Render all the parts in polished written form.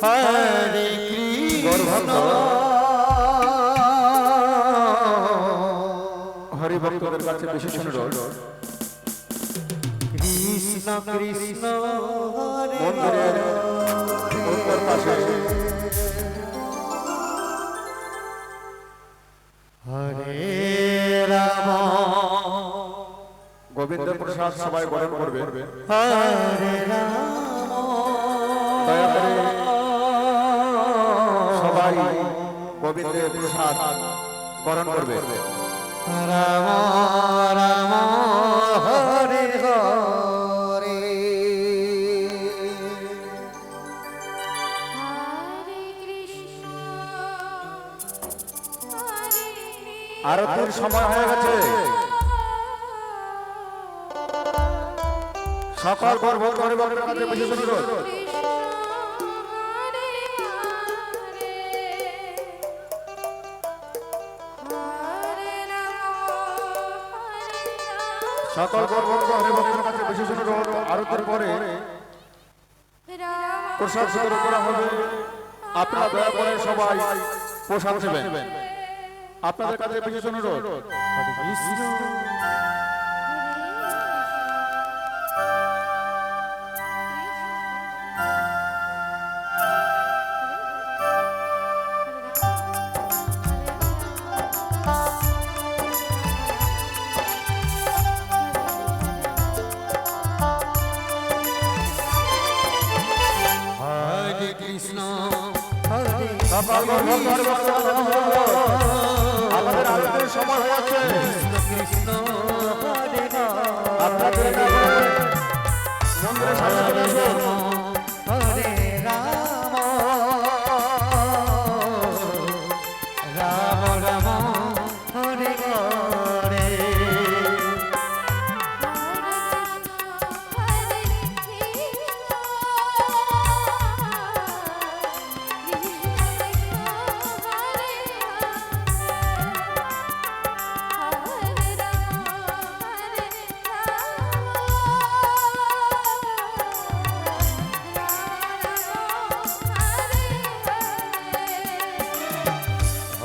হরে কৃষ্ণ হরি ভক্তদের কাছে বিশেষ অনুরোধ কৃষ্ণ কৃষ্ণ হরে মন্দিরের উত্তর পাশে হরে রাম গোবিন্দ প্রসাদ সবাই গ্রহণ করবে। হরে রাম দয়া করে সবাই গোবিন্দের প্রসাদ গ্রহণ করবে। রাম রাম হরে হরে আরতির সময় হয়ে গেছে। সকল গর্ভবতী হরিভক্তের কাছে বিশেষ অনুরোধ সকল গর্ভবতী হরিভক্তের কাছে বিশেষ অনুরোধ আরতির পরে প্রসাদ বিতরণ করা হবে। আপনারা দয়া করে সবাই প্রসাদ নেবেন। আপনাদের কাছে বিশেষ অনুরোধ হরে কৃষ্ণ হরে সকল গর্ভবতী হরিভক্তের কাছে বিশেষ অনুরোধ। আমাদের আরতির সময় হয়ে যাচ্ছে। কৃষ্ণ হরে আপনাদের মন্দিরের সামনে চলে আসুন। হরে রাম রাম রাম হরে হরে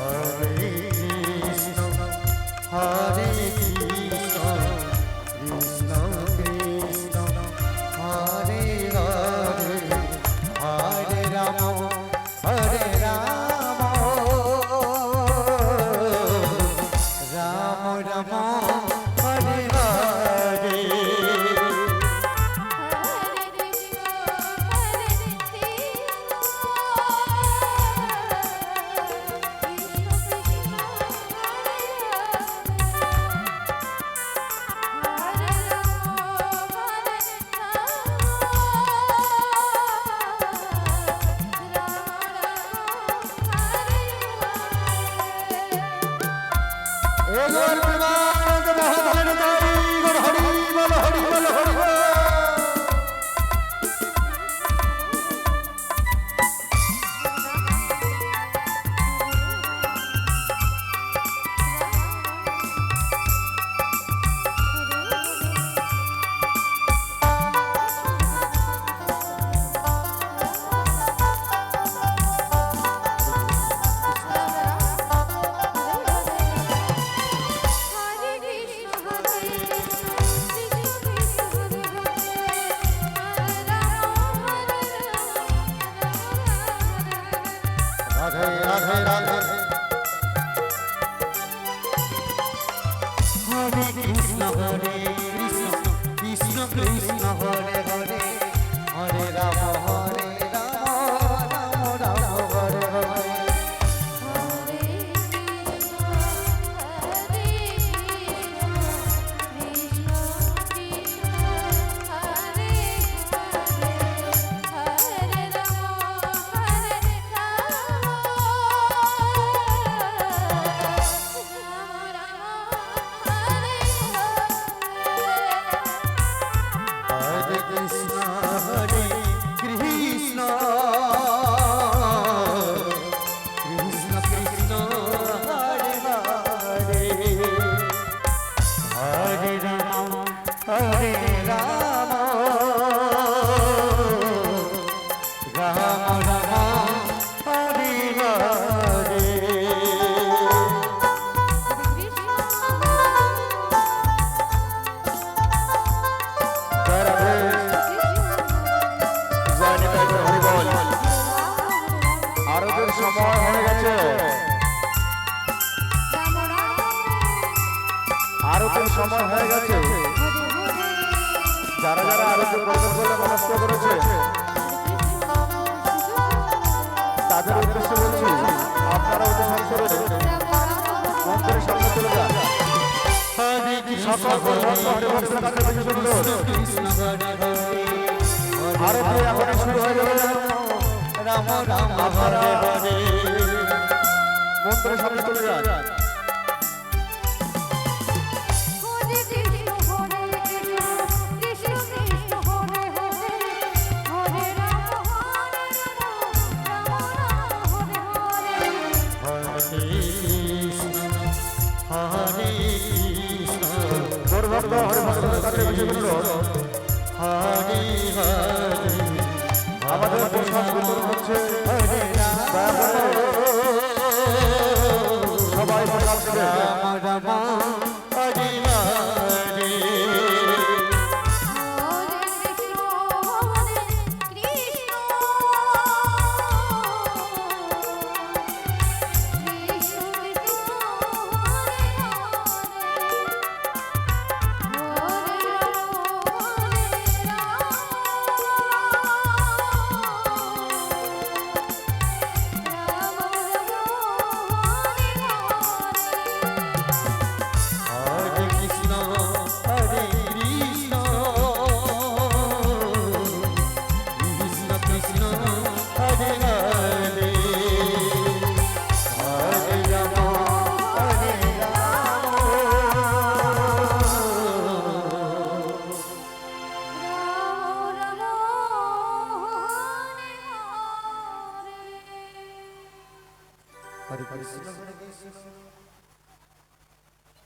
হরে কৃষ্ণ হরে কৃষ্ণ কৃষ্ণ কৃষ্ণ হরে হরে হরে রাম হরে রাম রাম রাম হরে হরে রাধে রাধে রাধে হরে কৃষ্ণ কৃষ্ণ কৃষ্ণ হরে হরে হরে রাম রাম রাম হরে হরে Hare জয় নিতাই গৌর হরি বল। আরতির সময় হয়ে গেছে, আরতির সময় হয়ে গেছে। যারা যারা আরতি করবেন বলে মনস্থ করেছে তাদের উদ্দেশ্যে বলছি, আপনারা অনুসরণ করে মন্দিরের সামনে চলে যান। সকল ভক্ত হরিভক্তের কাছে বেশি সুন্দর আরতি এখন শুরু হয়ে যাবে। রাম রাম হরে হরে মন্দিরের সামনে চলে যান। গৌরভক্ত হরিভক্তের কাছে বেশি সুন্দর আমাদের প্রসাদ বিতরণ হচ্ছে। দয়া করে সবাই প্রসাদ দেবে।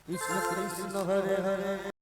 কৃষ্ণ কৃষ্ণ হরে হরে